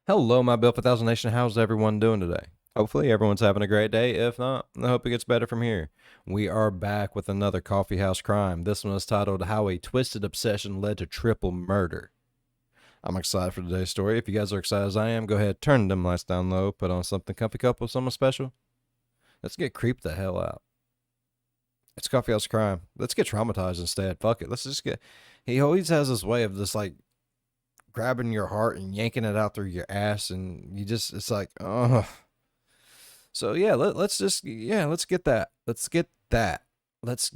Hello, my Bill 1000 Nation. How's everyone doing today? Hopefully, everyone's having a great day. If not, I hope it gets better from here. We are back with another Coffeehouse Crime. This one is titled How a Twisted Obsession Led to Triple Murder. I'm excited for today's story. If you guys are excited as I am, go ahead, turn them lights down low, put on something comfy cup with someone special. Let's get creeped the hell out. It's Coffeehouse Crime. Let's get traumatized instead. Fuck it. Let's just get. He always has this way of just like grabbing your heart and yanking it out through your ass, and you just, it's like, oh. So yeah, let's just, yeah, let's get that. Let's get that. Let's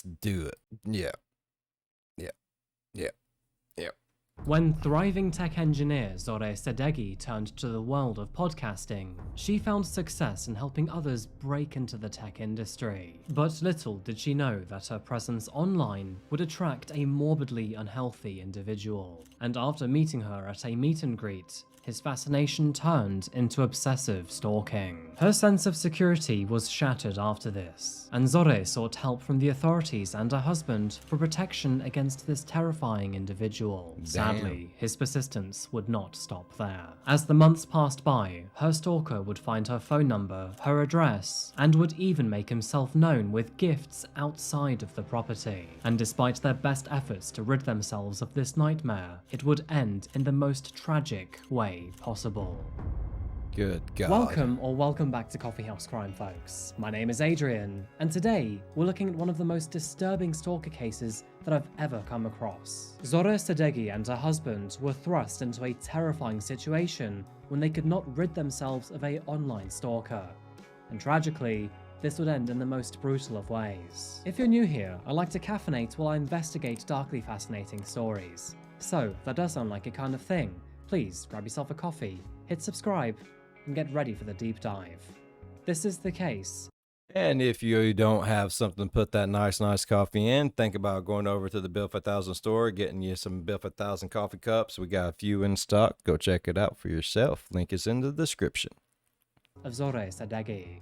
do it. Yeah. Yeah. Yeah. Yeah. When thriving tech engineer Zore Sadeghi turned to the world of podcasting, she found success in helping others break into the tech industry. But little did she know that her presence online would attract a morbidly unhealthy individual. And after meeting her at a meet and greet, his fascination turned into obsessive stalking. Her sense of security was shattered after this, and Zore sought help from the authorities and her husband for protection against this terrifying individual. Damn. Sadly, his persistence would not stop there. As the months passed by, her stalker would find her phone number, her address, and would even make himself known with gifts outside of the property. And despite their best efforts to rid themselves of this nightmare, it would end in the most tragic way possible. Good God. Welcome back to Coffeehouse Crime, folks. My name is Adrian, and today we're looking at one of the most disturbing stalker cases that I've ever come across. Zore Sadeghi and her husband were thrust into a terrifying situation when they could not rid themselves of an online stalker. And tragically, this would end in the most brutal of ways. If you're new here, I like to caffeinate while I investigate darkly fascinating stories. So, if that does sound like a kind of thing, please grab yourself a coffee, hit subscribe, and get ready for the deep dive. This is the case. And if you don't have something to put that nice coffee in, think about going over to the Bill 5000 store, getting you some Bill 5000 coffee cups. We got a few in stock. Go check it out for yourself. Link is in the description. Of Zore Sadeghi.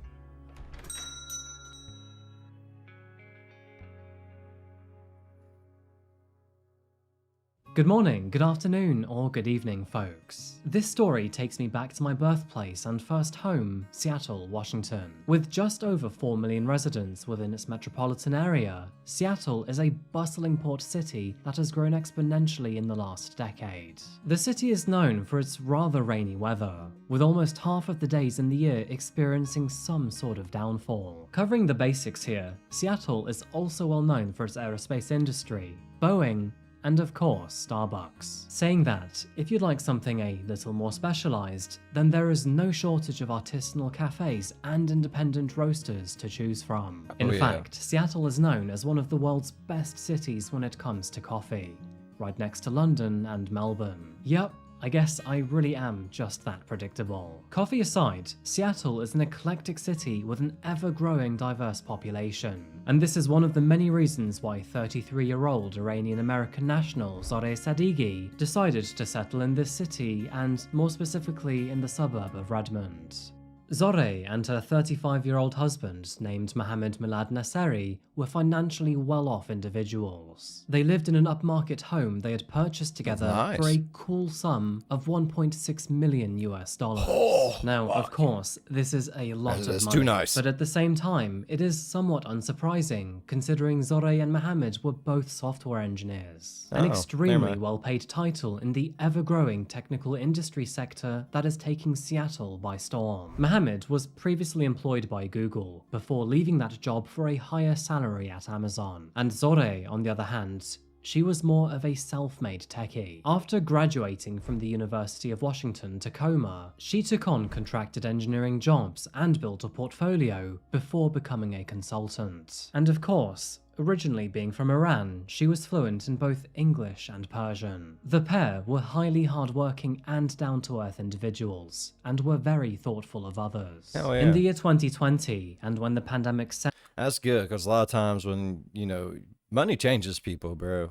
Good morning, good afternoon, or good evening, folks. This story takes me back to my birthplace and first home, Seattle, Washington. With just over 4 million residents within its metropolitan area, Seattle is a bustling port city that has grown exponentially in the last decade. The city is known for its rather rainy weather, with almost half of the days in the year experiencing some sort of downfall. Covering the basics here, Seattle is also well known for its aerospace industry, Boeing, and of course, Starbucks. Saying that, if you'd like something a little more specialized, then there is no shortage of artisanal cafes and independent roasters to choose from. In fact, Seattle is known as one of the world's best cities when it comes to coffee, right next to London and Melbourne. Yup, I guess I really am just that predictable. Coffee aside, Seattle is an eclectic city with an ever-growing diverse population. And this is one of the many reasons why 33-year-old Iranian-American national Zore Sadeghi decided to settle in this city, and more specifically in the suburb of Redmond. Zore and her 35-year-old husband, named Mohammed Milad Nasseri, were financially well-off individuals. They lived in an upmarket home they had purchased together for a cool sum of $1.6 million US. Now, of course, this is a lot of money, too nice. But at the same time, it is somewhat unsurprising, considering Zore and Mohammed were both software engineers. An extremely well-paid title in the ever-growing technical industry sector that is taking Seattle by storm. Mohammed was previously employed by Google, before leaving that job for a higher salary at Amazon. And Zore, on the other hand, she was more of a self-made techie. After graduating from the University of Washington, Tacoma, she took on contracted engineering jobs and built a portfolio before becoming a consultant. And of course, originally being from Iran, she was fluent in both English and Persian. The pair were highly hardworking and down-to-earth individuals, and were very thoughtful of others. In the year 2020, and when the pandemic set— That's good, because a lot of times when, you know, money changes people, bro.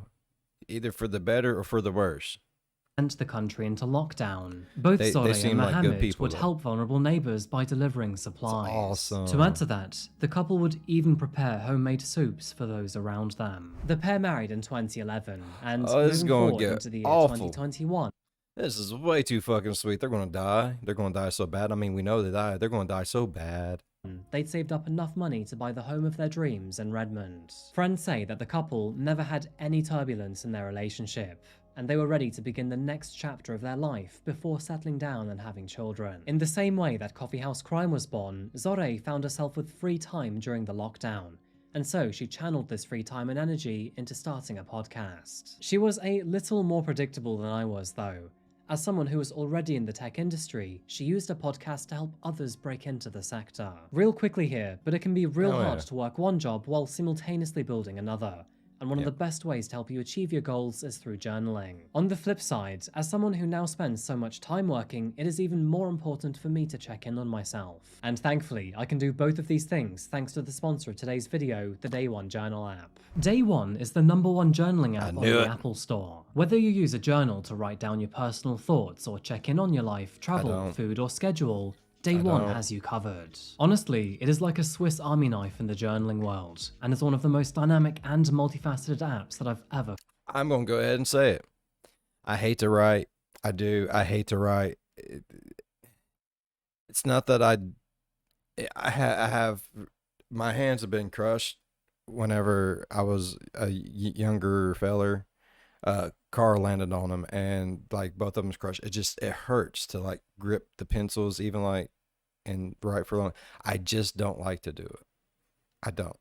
Either for the better or for the worse. sent the country into lockdown. Both Zore and Mohammed would help vulnerable neighbors by delivering supplies. Awesome. To add to that, the couple would even prepare homemade soups for those around them. The pair married in 2011, and moving forward into the year 2021. This is way too fucking sweet. They're gonna die. They're gonna die so bad. I mean, we know they died. They're gonna die so bad. They'd saved up enough money to buy the home of their dreams in Redmond. Friends say that the couple never had any turbulence in their relationship, and they were ready to begin the next chapter of their life before settling down and having children. In the same way that Coffeehouse Crime was born, Zoré found herself with free time during the lockdown, and so she channeled this free time and energy into starting a podcast. She was a little more predictable than I was, though. As someone who was already in the tech industry, she used a podcast to help others break into the sector. Real quickly here, but it can be real hard to work one job while simultaneously building another. And one of the best ways to help you achieve your goals is through journaling. On the flip side, as someone who now spends so much time working, it is even more important for me to check in on myself. And thankfully, I can do both of these things thanks to the sponsor of today's video, the Day One Journal app. Day One is the #1 journaling app on the Apple Store. Whether you use a journal to write down your personal thoughts or check in on your life, travel, food, or schedule, Day One has you covered. Honestly, it is like a Swiss Army knife in the journaling world, and is one of the most dynamic and multifaceted apps that I've ever. I'm gonna go ahead and say it. I hate to write. I do. I hate to write. It's not that I have my hands have been crushed whenever I was a younger feller. Car landed on them and like both of them's crushed. It hurts to like grip the pencils even like and write for long. I just don't like to do it. I don't.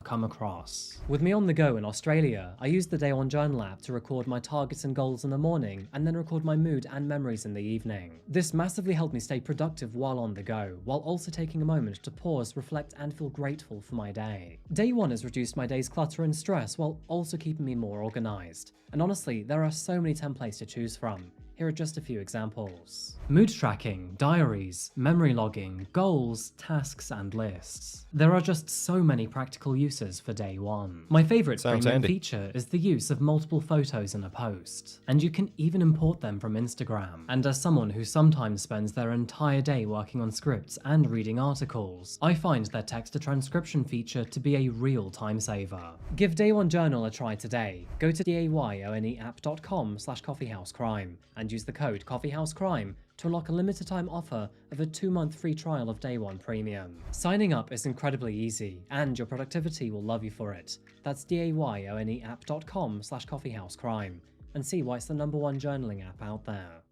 Come across. With me on the go in Australia, I use the Day One Journal app to record my targets and goals in the morning and then record my mood and memories in the evening. This massively helped me stay productive while on the go, while also taking a moment to pause, reflect and feel grateful for my day. Day One has reduced my day's clutter and stress while also keeping me more organized. And honestly, there are so many templates to choose from. Here are just a few examples. Mood tracking, diaries, memory logging, goals, tasks, and lists. There are just so many practical uses for Day One. My favorite premium feature is the use of multiple photos in a post, and you can even import them from Instagram. And as someone who sometimes spends their entire day working on scripts and reading articles, I find their text-to-transcription feature to be a real time saver. Give Day One Journal a try today. Go to dayoneapp.com/coffeehousecrime and use the code coffeehousecrime to unlock a limited time offer of a 2-month free trial of Day One Premium. Signing up is incredibly easy, and your productivity will love you for it. That's dayoneapp.com/coffeehousecrime, and see why it's the #1 journaling app out there.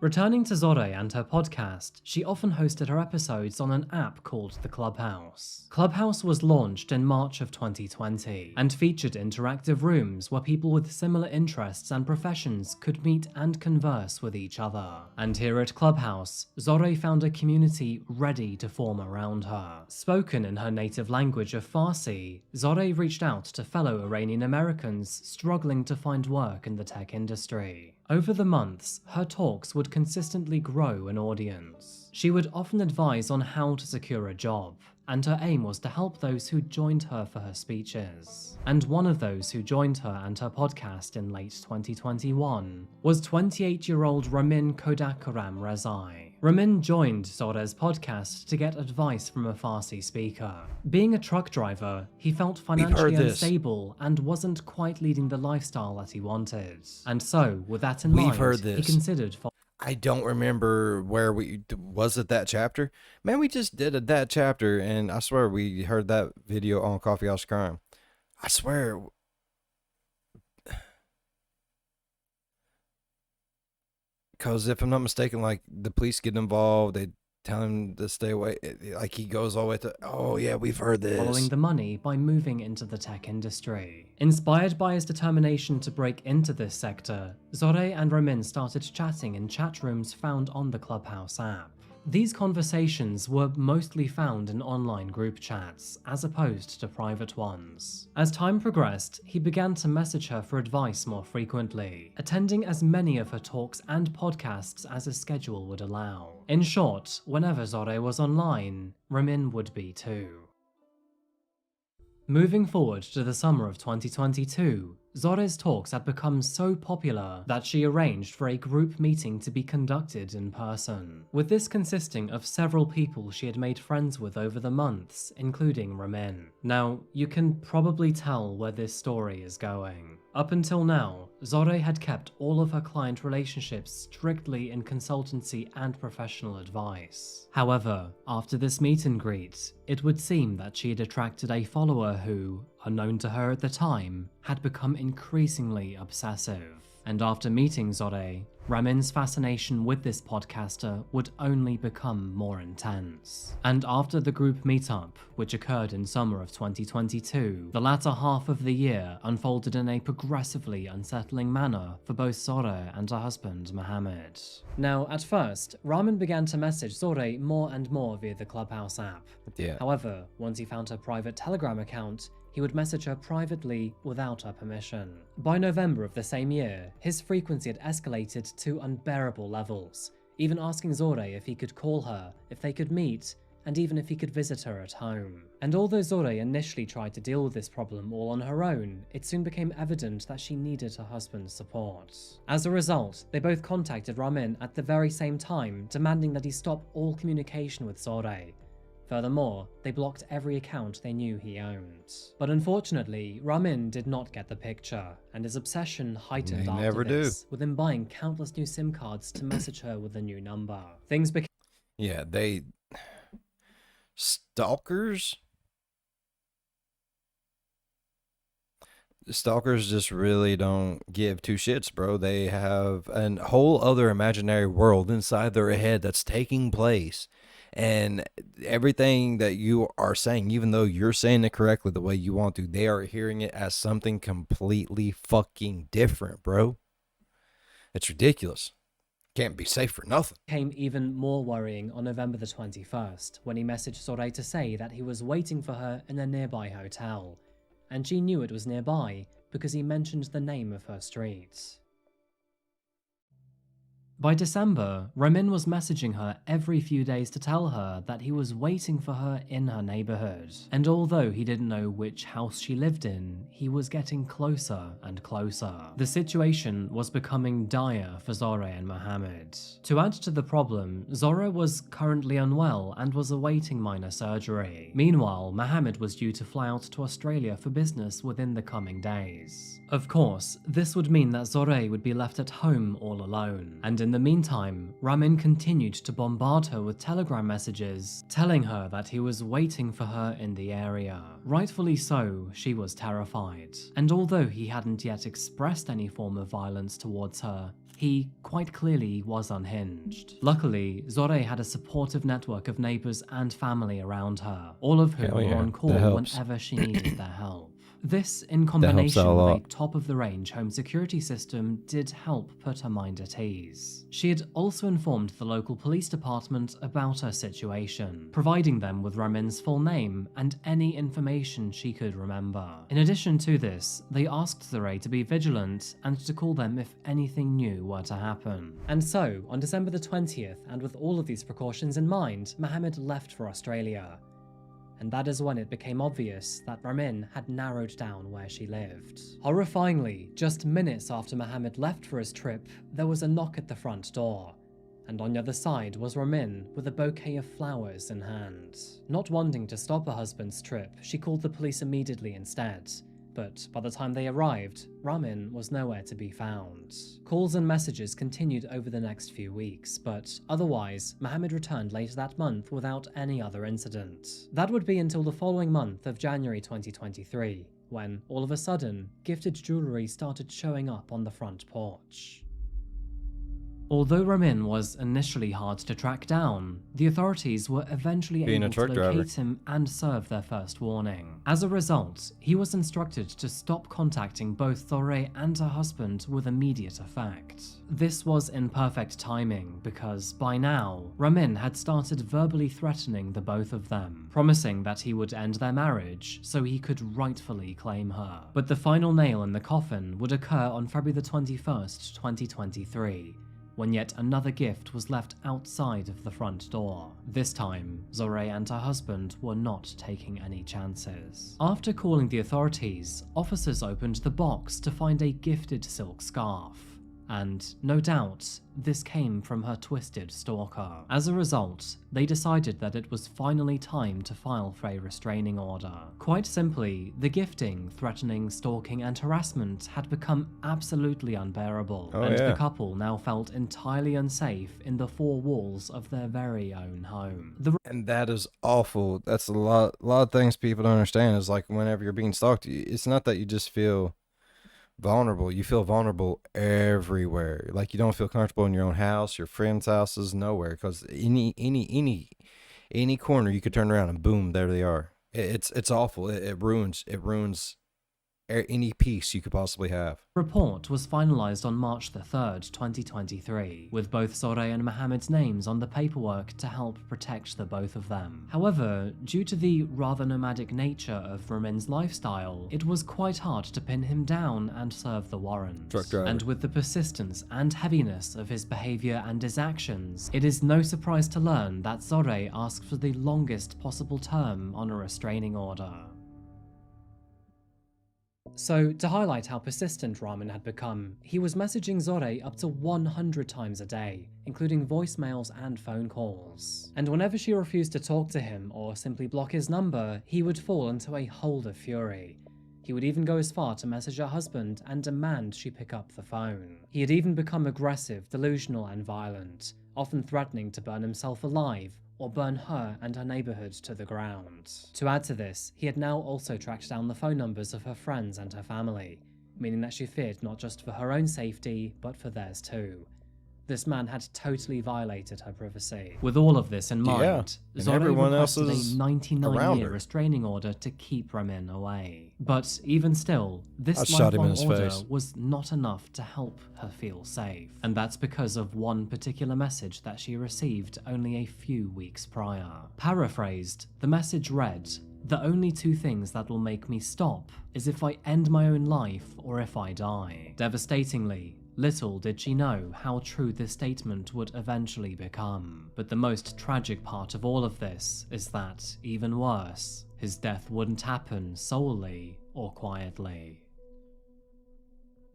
Returning to Zoré and her podcast, she often hosted her episodes on an app called the Clubhouse. Clubhouse was launched in March of 2020 and featured interactive rooms where people with similar interests and professions could meet and converse with each other. And here at Clubhouse, Zoré found a community ready to form around her. Spoken in her native language of Farsi, Zoré reached out to fellow Iranian Americans struggling to find work in the tech industry. Over the months, her talks would consistently grow an audience. She would often advise on how to secure a job, and her aim was to help those who joined her for her speeches. And one of those who joined her and her podcast in late 2021 was 28-year-old Ramin Kodakaram Rezai. Ramin joined Zoré's podcast to get advice from a Farsi speaker. Being a truck driver, he felt financially unstable and wasn't quite leading the lifestyle that he wanted. And so, with that in mind, he considered... I don't remember where was it that chapter? Man, we just did that chapter, and I swear we heard that video on Coffeehouse Crime. I swear. Because if I'm not mistaken, like, the police get involved, they tell him to stay away. Like, he goes all the way to, oh yeah, we've heard this. Following the money by moving into the tech industry. Inspired by his determination to break into this sector, Zoré and Ramin started chatting in chat rooms found on the Clubhouse app. These conversations were mostly found in online group chats, as opposed to private ones. As time progressed, he began to message her for advice more frequently, attending as many of her talks and podcasts as his schedule would allow. In short, whenever Zoré was online, Ramin would be too. Moving forward to the summer of 2022, Zoré's talks had become so popular that she arranged for a group meeting to be conducted in person, with this consisting of several people she had made friends with over the months, including Ramin. Now, you can probably tell where this story is going. Up until now, Zore had kept all of her client relationships strictly in consultancy and professional advice. However, after this meet and greet, it would seem that she had attracted a follower who, unknown to her at the time, had become increasingly obsessive. And after meeting Zore, Ramin's fascination with this podcaster would only become more intense. And after the group meetup, which occurred in summer of 2022, the latter half of the year unfolded in a progressively unsettling manner for both Zore and her husband, Mohammed. Now, at first, Ramin began to message Zore more and more via the Clubhouse app. Yeah. However, once he found her private Telegram account, he would message her privately without her permission. By November of the same year, his frequency had escalated to unbearable levels, even asking Zore if he could call her, if they could meet, and even if he could visit her at home. And although Zore initially tried to deal with this problem all on her own, it soon became evident that she needed her husband's support. As a result, they both contacted Ramin at the very same time, demanding that he stop all communication with Zore. Furthermore, they blocked every account they knew he owned. But unfortunately, Ramin did not get the picture, and his obsession heightened They after never this, with him buying countless new SIM cards to message her with a new number. Things became Yeah, they... Stalkers? Stalkers just really don't give two shits, bro. They have a whole other imaginary world inside their head that's taking place. And everything that you are saying, even though you're saying it correctly the way you want to, they are hearing it as something completely fucking different, bro. It's ridiculous. Can't be safe for nothing. Became even more worrying on November the 21st, when he messaged Zore to say that he was waiting for her in a nearby hotel. And she knew it was nearby because he mentioned the name of her street. By December, Ramin was messaging her every few days to tell her that he was waiting for her in her neighborhood. And although he didn't know which house she lived in, he was getting closer and closer. The situation was becoming dire for Zore and Mohammed. To add to the problem, Zore was currently unwell and was awaiting minor surgery. Meanwhile, Mohammed was due to fly out to Australia for business within the coming days. Of course, this would mean that Zore would be left at home all alone, and in the meantime, Ramin continued to bombard her with Telegram messages, telling her that he was waiting for her in the area. Rightfully so, she was terrified, and although he hadn't yet expressed any form of violence towards her, he quite clearly was unhinged. Luckily, Zore had a supportive network of neighbors and family around her, all of whom were on call whenever she needed their help. This, in combination with a top-of-the-range home security system, did help put her mind at ease. She had also informed the local police department about her situation, providing them with Ramin's full name and any information she could remember. In addition to this, they asked Zore to be vigilant and to call them if anything new were to happen. And so, on December the 20th, and with all of these precautions in mind, Mohammed left for Australia. And that is when it became obvious that Ramin had narrowed down where she lived. Horrifyingly, just minutes after Mohammed left for his trip, there was a knock at the front door, and on the other side was Ramin with a bouquet of flowers in hand. Not wanting to stop her husband's trip, she called the police immediately instead. But by the time they arrived, Ramin was nowhere to be found. Calls and messages continued over the next few weeks, but otherwise, Mohammed returned later that month without any other incident. That would be until the following month of January 2023, when, all of a sudden, gifted jewelry started showing up on the front porch. Although Ramin was initially hard to track down, the authorities were eventually able to locate him and serve their first warning. As a result, he was instructed to stop contacting both Zore and her husband with immediate effect. This was in perfect timing because, by now, Ramin had started verbally threatening the both of them, promising that he would end their marriage so he could rightfully claim her. But the final nail in the coffin would occur on February the 21st, 2023. When yet another gift was left outside of the front door. This time, Zore and her husband were not taking any chances. After calling the authorities, officers opened the box to find a gifted silk scarf. and no doubt, this came from her twisted stalker. As a result, they decided that it was finally time to file for a restraining order. Quite simply, the gifting, threatening, stalking, and harassment had become absolutely unbearable, and the couple now felt entirely unsafe in the four walls of their very own home. And that is awful. That's a lot of things people don't understand is like whenever you're being stalked, it's not that you just feel vulnerable. You feel vulnerable everywhere. Like you don't feel comfortable in your own house, your friends' houses, nowhere. Because any corner you could turn around and boom, there they are. It's awful. It ruins any peace you could possibly have. Report was finalized on March the 3rd, 2023, with both Zoreh and Mohammed's names on the paperwork to help protect the both of them. However, due to the rather nomadic nature of Ramin's lifestyle, it was quite hard to pin him down and serve the warrant. Truck driver. And with the persistence and heaviness of his behavior and his actions, it is no surprise to learn that Zoreh asked for the longest possible term on a restraining order. So, to highlight how persistent Ramin had become, he was messaging Zoreh up to 100 times a day, including voicemails and phone calls. And whenever she refused to talk to him or simply block his number, he would fall into a hold of fury. He would even go as far to message her husband and demand she pick up the phone. He had even become aggressive, delusional, and violent, often threatening to burn himself alive or burn her and her neighborhood to the ground. To add to this, he had now also tracked down the phone numbers of her friends and her family, meaning that she feared not just for her own safety, but for theirs too. This man had totally violated her privacy. With all of this in mind, Zoreh requested a 99-year restraining order to keep Ramin away. But even still, this lifelong order was not enough to help her feel safe. And that's because of one particular message that she received only a few weeks prior. Paraphrased, the message read, "The only two things that will make me stop is if I end my own life or if I die." Devastatingly, little did she know how true this statement would eventually become. But the most tragic part of all of this is that, even worse, his death wouldn't happen solely or quietly.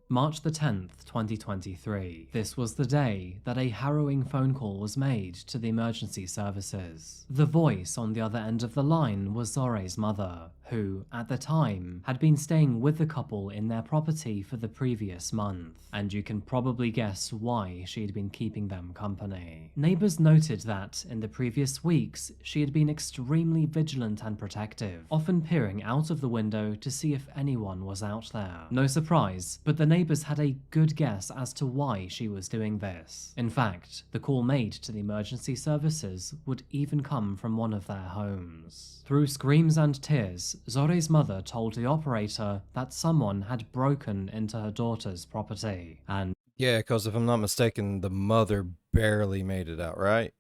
March the 10th, 2023. This was the day that a harrowing phone call was made to the emergency services. The voice on the other end of the line was Zoreh's mother, who, at the time, had been staying with the couple in their property for the previous month, and you can probably guess why she'd been keeping them company. Neighbors noted that, in the previous weeks, she had been extremely vigilant and protective, often peering out of the window to see if anyone was out there. No surprise, but the neighbors had a good guess as to why she was doing this. In fact, the call made to the emergency services would even come from one of their homes. Through screams and tears, Zoreh's mother told the operator that someone had broken into her daughter's property, and yeah, because if I'm not mistaken, the mother barely made it out, right?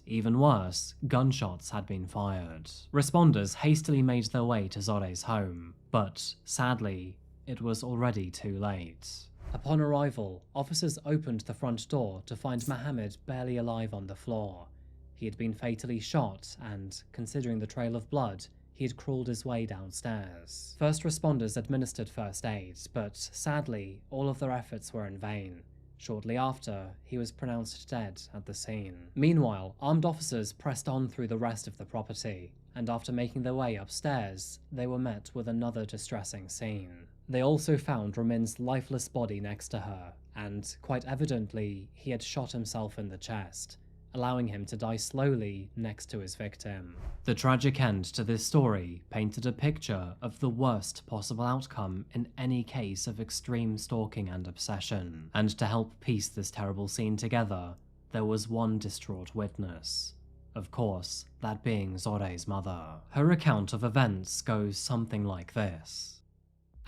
even worse, gunshots had been fired. Responders hastily made their way to Zoreh's home, but sadly, it was already too late. Upon arrival, officers opened the front door to find Mohammed barely alive on the floor. He had been fatally shot and, considering the trail of blood, he had crawled his way downstairs. First responders administered first aid, but sadly, all of their efforts were in vain. Shortly after, he was pronounced dead at the scene. Meanwhile, armed officers pressed on through the rest of the property, and after making their way upstairs, they were met with another distressing scene. They also found Ramin's lifeless body next to her, and, quite evidently, he had shot himself in the chest, allowing him to die slowly next to his victim. The tragic end to this story painted a picture of the worst possible outcome in any case of extreme stalking and obsession. And to help piece this terrible scene together, there was one distraught witness. Of course, that being Zoreh's mother. Her account of events goes something like this.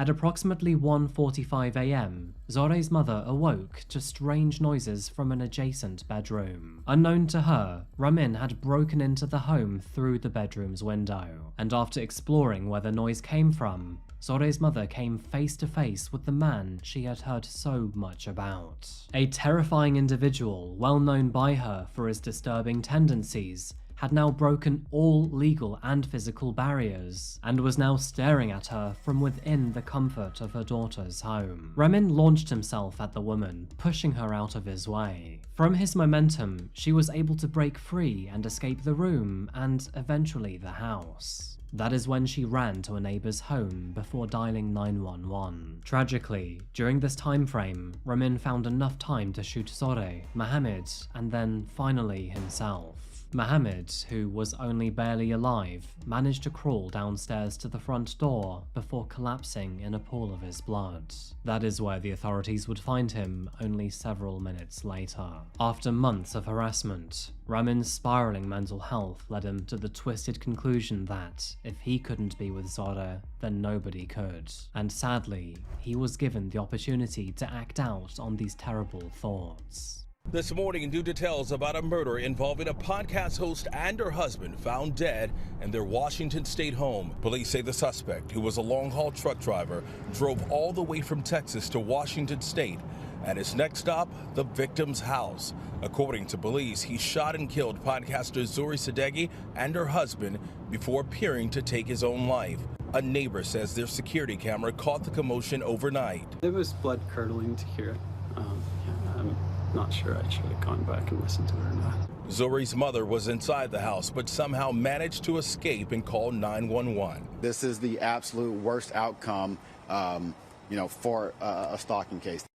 At approximately 1:45 AM, Zoreh's mother awoke to strange noises from an adjacent bedroom. Unknown to her, Ramin had broken into the home through the bedroom's window, and after exploring where the noise came from, Zoreh's mother came face to face with the man she had heard so much about. A terrifying individual, well known by her for his disturbing tendencies, had now broken all legal and physical barriers and was now staring at her from within the comfort of her daughter's home. Ramin launched himself at the woman, pushing her out of his way. From his momentum, she was able to break free and escape the room and eventually the house. That is when she ran to a neighbor's home before dialing 911. Tragically, during this time frame, Ramin found enough time to shoot Zoreh, Mohammed, and then finally himself. Mohammed, who was only barely alive, managed to crawl downstairs to the front door before collapsing in a pool of his blood. That is where the authorities would find him only several minutes later. After months of harassment, Ramin's spiraling mental health led him to the twisted conclusion that if he couldn't be with Zoreh, then nobody could. And sadly, he was given the opportunity to act out on these terrible thoughts. This morning, new details about a murder involving a podcast host and her husband found dead in their Washington state home. Police say the suspect, who was a long-haul truck driver, drove all the way from Texas to Washington state. At his next stop, the victim's house. According to police, he shot and killed podcaster Zori Sadeghi and her husband before appearing to take his own life. A neighbor says their security camera caught the commotion overnight. It was blood curdling to hear. I'm not sure I should have gone back and listened to her or not. Zori's mother was inside the house, but somehow managed to escape and call 911. This is the absolute worst outcome, for a stalking case.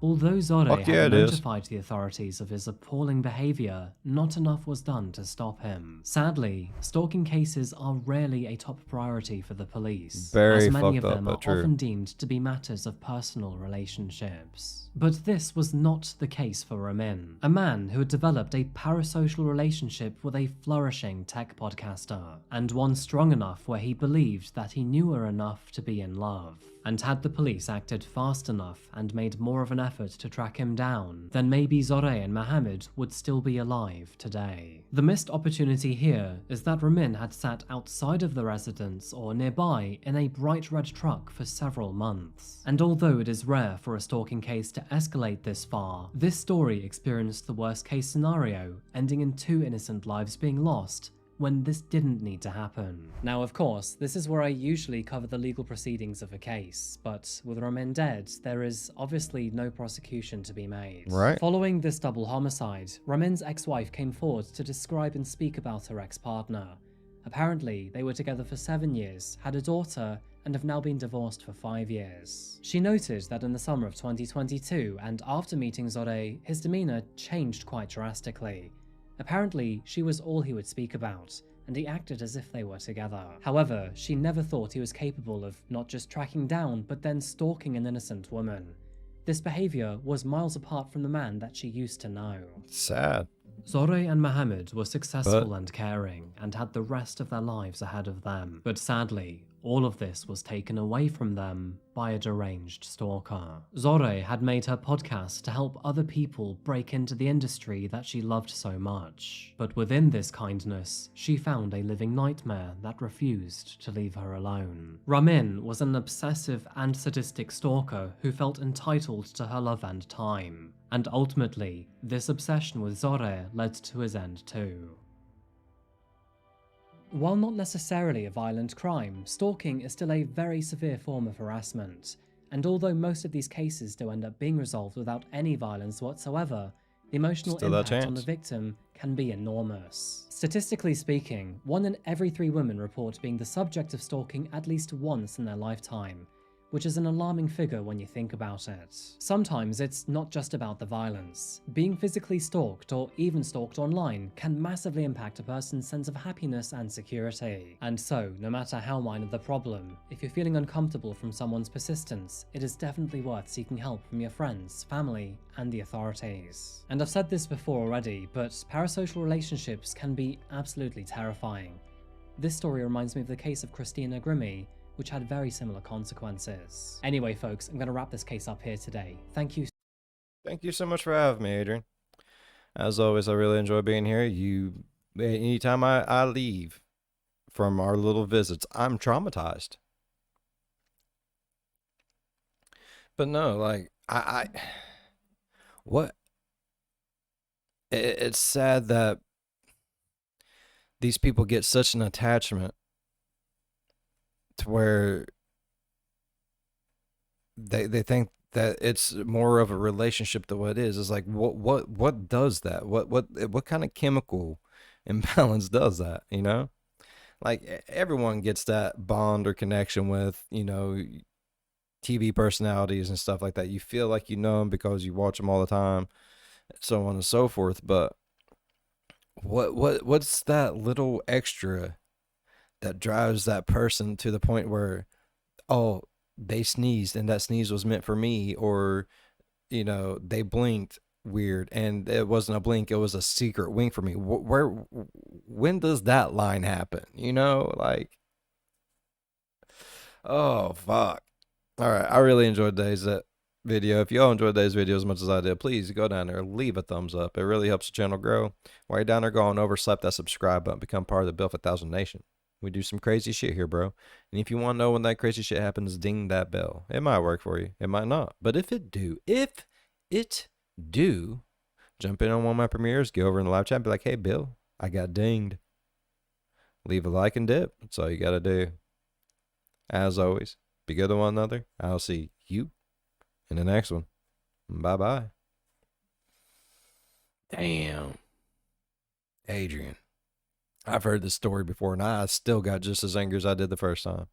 Although Zoreh had is. notified the authorities of his appalling behavior, not enough was done to stop him. Sadly, stalking cases are rarely a top priority for the police, Very as many of fucked up, them but are true. often deemed to be matters of personal relationships. But this was not the case for Ramin, a man who had developed a parasocial relationship with a flourishing tech podcaster, and one strong enough where he believed that he knew her enough to be in love. And had the police acted fast enough and made more of an effort to track him down, then maybe Zoreh and Mohammed would still be alive today. The missed opportunity here is that Ramin had sat outside of the residence or nearby in a bright red truck for several months. And although it is rare for a stalking case to escalate this far, this story experienced the worst case scenario, ending in 2 innocent lives being lost when this didn't need to happen. Now, of course, this is where I usually cover the legal proceedings of a case, but with Ramin dead, there is obviously no prosecution to be made. Right. Following this double homicide, Ramin's ex-wife came forward to describe and speak about her ex-partner. Apparently, they were together for 7 years, had a daughter, and have now been divorced for 5 years. She noted that in the summer of 2022, and after meeting Zoreh, his demeanor changed quite drastically. Apparently, she was all he would speak about, and he acted as if they were together. However, she never thought he was capable of not just tracking down, but then stalking an innocent woman. This behavior was miles apart from the man that she used to know. Sad. Zoreh and Mohammed were successful and caring, and had the rest of their lives ahead of them. But sadly, all of this was taken away from them by a deranged stalker. Zoreh had made her podcast to help other people break into the industry that she loved so much. But within this kindness, she found a living nightmare that refused to leave her alone. Ramin was an obsessive and sadistic stalker who felt entitled to her love and time. And ultimately, this obsession with Zoreh led to his end too. While not necessarily a violent crime, stalking is still a very severe form of harassment, and although most of these cases do end up being resolved without any violence whatsoever, the emotional Still that impact on chance. the victim can be enormous. Statistically speaking, 1 in every 3 women report being the subject of stalking at least once in their lifetime, which is an alarming figure when you think about it. Sometimes it's not just about the violence. Being physically stalked or even stalked online can massively impact a person's sense of happiness and security. And so, no matter how minor the problem, if you're feeling uncomfortable from someone's persistence, it is definitely worth seeking help from your friends, family, and the authorities. And I've said this before already, but parasocial relationships can be absolutely terrifying. This story reminds me of the case of Christina Grimmie, which had very similar consequences. Anyway, folks, I'm going to wrap this case up here today. Thank you. Thank you so much for having me, Adrian. As always, I really enjoy being here. Anytime I leave from our little visits, I'm traumatized. But no, like, what? It's sad that these people get such an attachment to where they think that it's more of a relationship than what it is. It's like, what does that? What kind of chemical imbalance does that? You know, like everyone gets that bond or connection with, you know, TV personalities and stuff like that. You feel like you know them because you watch them all the time, so on and so forth. But what's that little extra that drives that person to the point where, oh, they sneezed and that sneeze was meant for me, or you know, they blinked weird and it wasn't a blink, it was a secret wink for me. Where, when does that line happen? You know, like, oh fuck. All right, I really enjoyed today's video. If y'all enjoyed today's video as much as I did, please go down there, leave a thumbs up. It really helps the channel grow. While you're down there, go on over, slap that subscribe button, become part of the Built for 1,000 Nation. We do some crazy shit here, bro. And if you want to know when that crazy shit happens, ding that bell. It might work for you. It might not. But if it do, jump in on one of my premieres, go over in the live chat and be like, hey, Bill, I got dinged. Leave a like and dip. That's all you got to do. As always, be good to one another. I'll see you in the next one. Bye-bye. Damn. Adrian. I've heard this story before, and I still got just as angry as I did the first time.